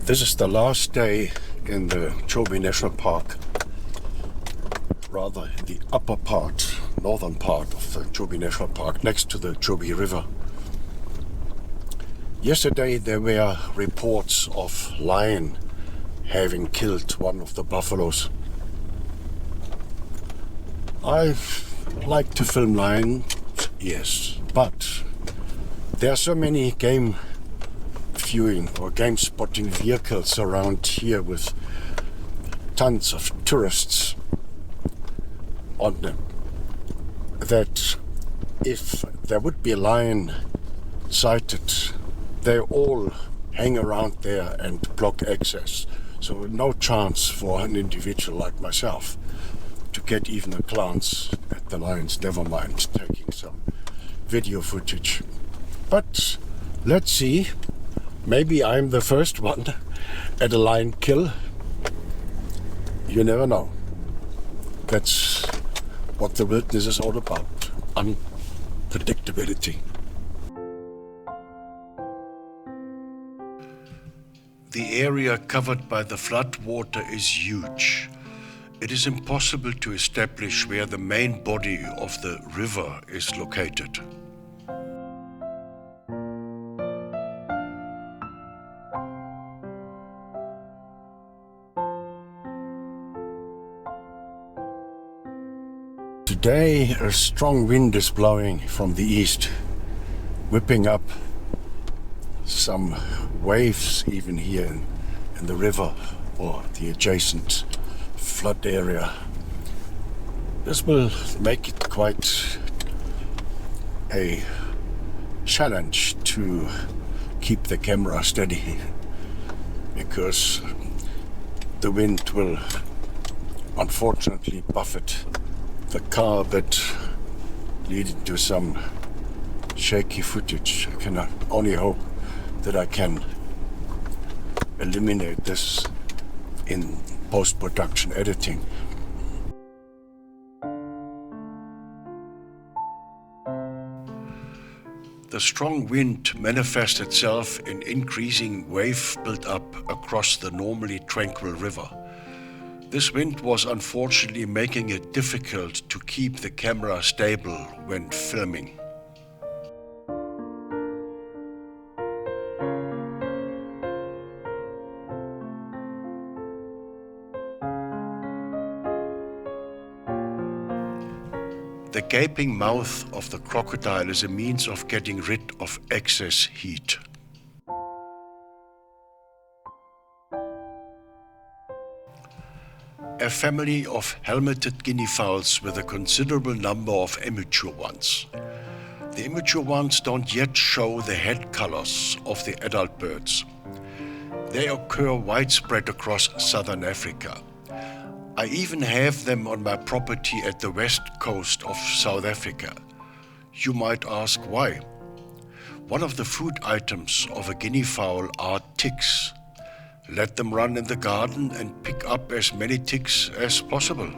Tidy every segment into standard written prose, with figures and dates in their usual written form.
This is the last day in the Chobe National Park, rather in the upper part, northern part of the Chobe National Park, next to the Chobe River. Yesterday there were reports of lion having killed one of the buffaloes. I like to film lion, yes, but there are so many game viewing or game spotting vehicles around here with tons of tourists on them that if there would be a lion sighted, they all hang around there and block access. So no chance for an individual like myself to get even a glance at the lions, never mind taking some video footage. But let's see. Maybe I'm the first one at a lion kill. You never know. That's what the wilderness is all about. Unpredictability. The area covered by the flood water is huge. It is impossible to establish where the main body of the river is located. Today a strong wind is blowing from the east, whipping up some waves even here in the river or the adjacent flood area. This will make it quite a challenge to keep the camera steady, because the wind will unfortunately buffet the car a bit, leading to some shaky footage. I can only hope that I can eliminate this in post-production editing. The strong wind manifests itself in increasing wave build-up across the normally tranquil river. This wind was unfortunately making it difficult to keep the camera stable when filming. The gaping mouth of the crocodile is a means of getting rid of excess heat. A family of helmeted guinea fowls with a considerable number of immature ones. The immature ones don't yet show the head colors of the adult birds. They occur widespread across southern Africa. I even have them on my property at the west coast of South Africa. You might ask why. One of the food items of a guinea fowl are ticks. Let them run in the garden and pick up as many ticks as possible.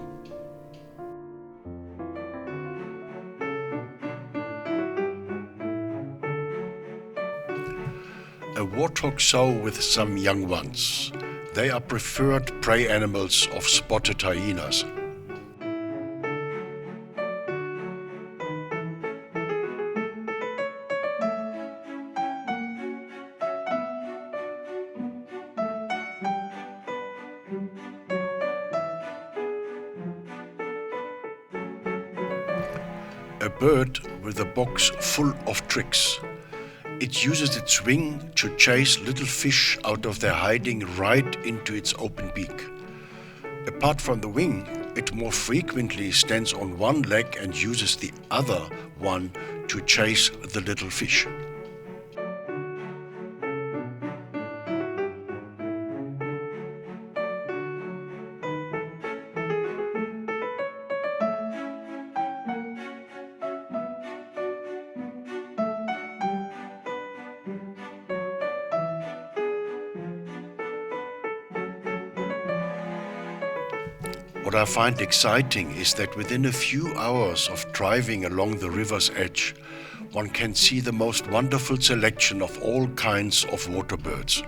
A warthog sow with some young ones. They are preferred prey animals of spotted hyenas. A bird with a box full of tricks. It uses its wing to chase little fish out of their hiding right into its open beak. Apart from the wing, it more frequently stands on one leg and uses the other one to chase the little fish. What I find exciting is that within a few hours of driving along the river's edge, one can see the most wonderful selection of all kinds of water birds.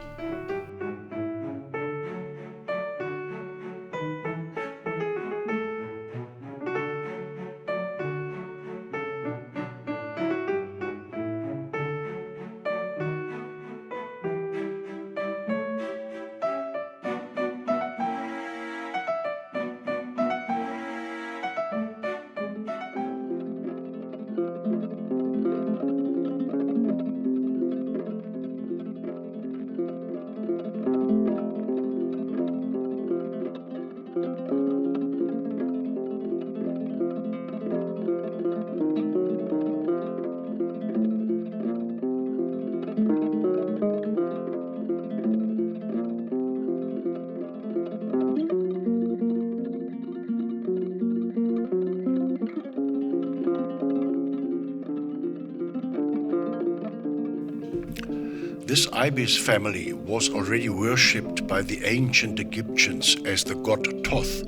This ibis family was already worshipped by the ancient Egyptians as the god Thoth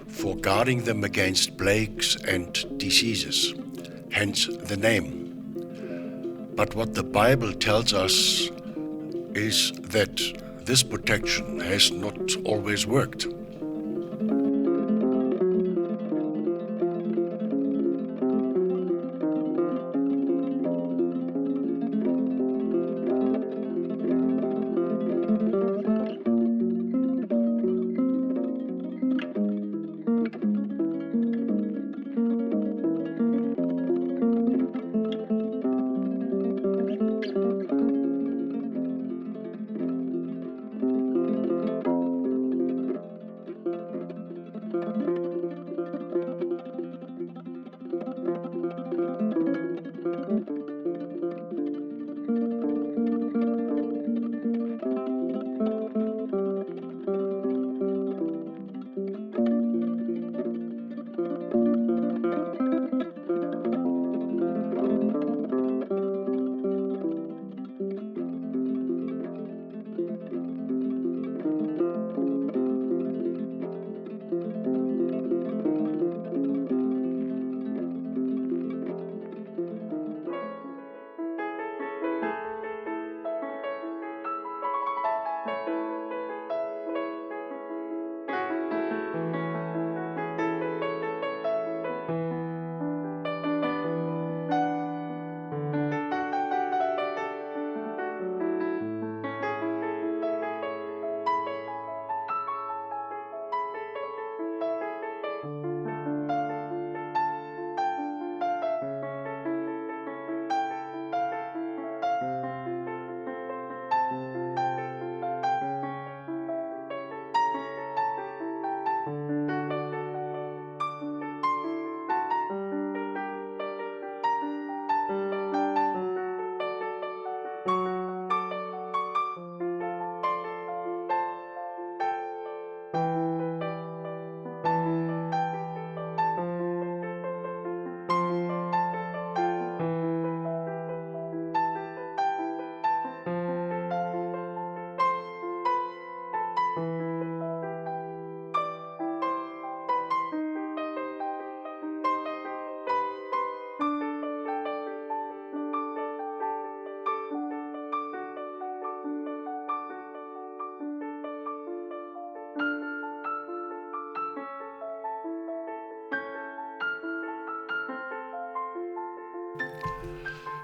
for guarding them against plagues and diseases, hence the name. But what the Bible tells us is that this protection has not always worked.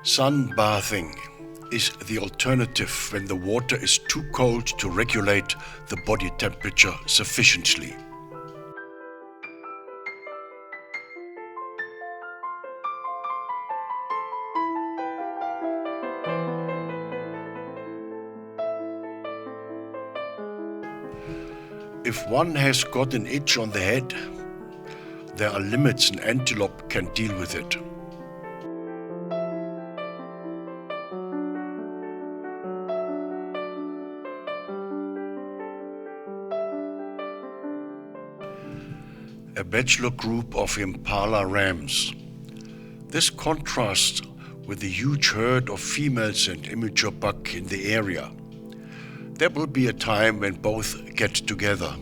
Sunbathing is the alternative when the water is too cold to regulate the body temperature sufficiently. If one has got an itch on the head, there are limits an antelope can deal with it. A bachelor group of impala rams. This contrasts with the huge herd of females and immature buck in the area. There will be a time when both get together.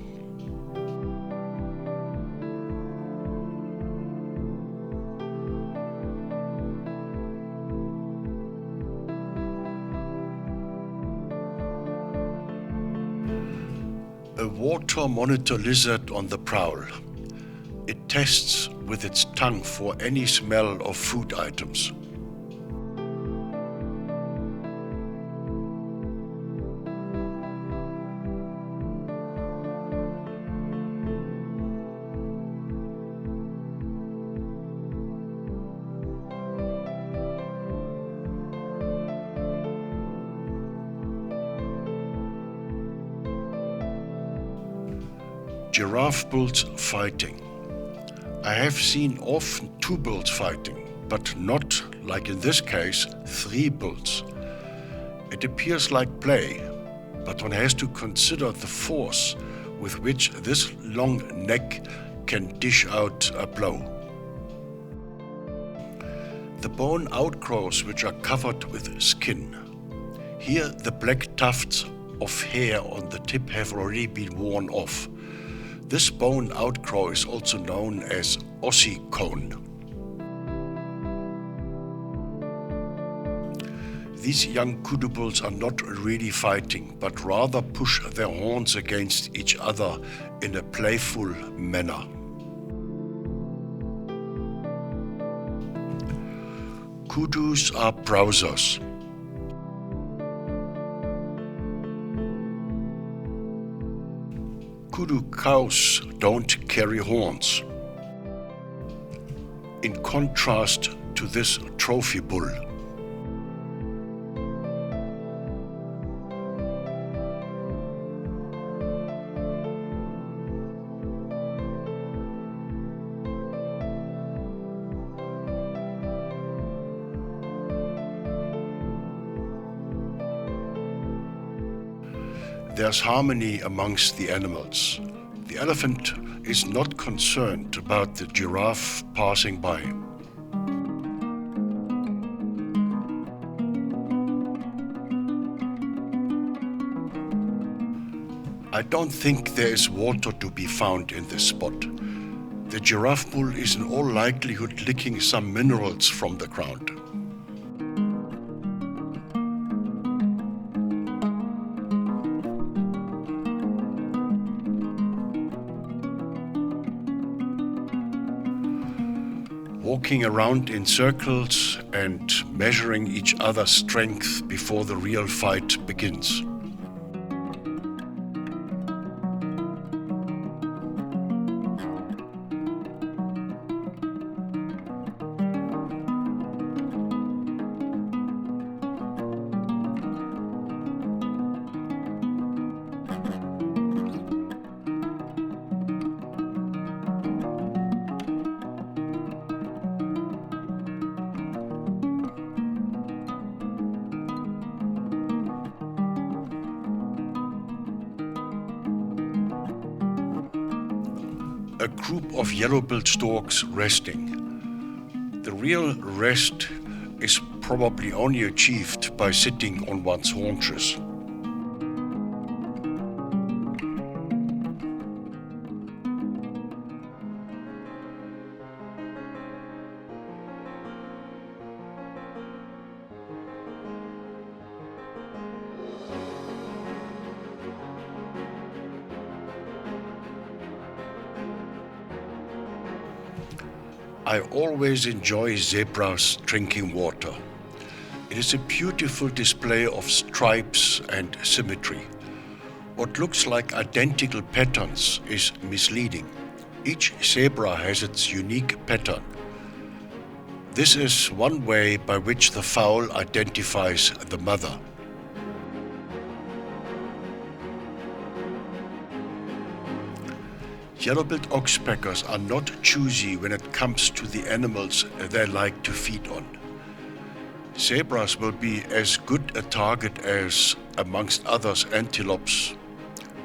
A water monitor lizard on the prowl. It tests with its tongue for any smell of food items. Giraffe bulls fighting. I have seen often 2 bulls fighting, but not, like in this case, 3 bulls. It appears like play, but one has to consider the force with which this long neck can dish out a blow. The bone outgrowths which are covered with skin. Here the black tufts of hair on the tip have already been worn off. This bone outcrow is also known as ossicone. These young kudu bulls are not really fighting, but rather push their horns against each other in a playful manner. Kudus are browsers. Kudu cows don't carry horns. In contrast to this trophy bull. There's harmony amongst the animals. The elephant is not concerned about the giraffe passing by. I don't think there is water to be found in this spot. The giraffe bull is in all likelihood licking some minerals from the ground. Walking around in circles and measuring each other's strength before the real fight begins. A group of yellow-billed storks resting. The real rest is probably only achieved by sitting on one's haunches. I always enjoy zebras drinking water. It is a beautiful display of stripes and symmetry. What looks like identical patterns is misleading. Each zebra has its unique pattern. This is one way by which the fowl identifies the mother. Yellow-billed oxpeckers are not choosy when it comes to the animals they like to feed on. Zebras will be as good a target as, amongst others, antelopes,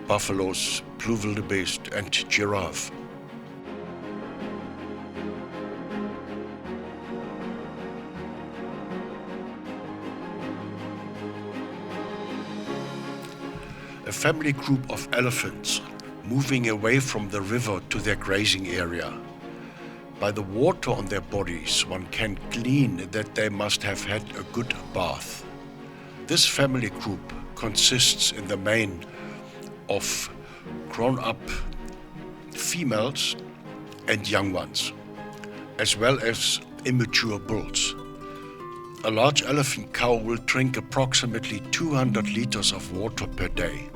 buffaloes, blue wildebeest and giraffe. A family group of elephants moving away from the river to their grazing area. By the water on their bodies, one can glean that they must have had a good bath. This family group consists in the main of grown-up females and young ones, as well as immature bulls. A large elephant cow will drink approximately 200 liters of water per day.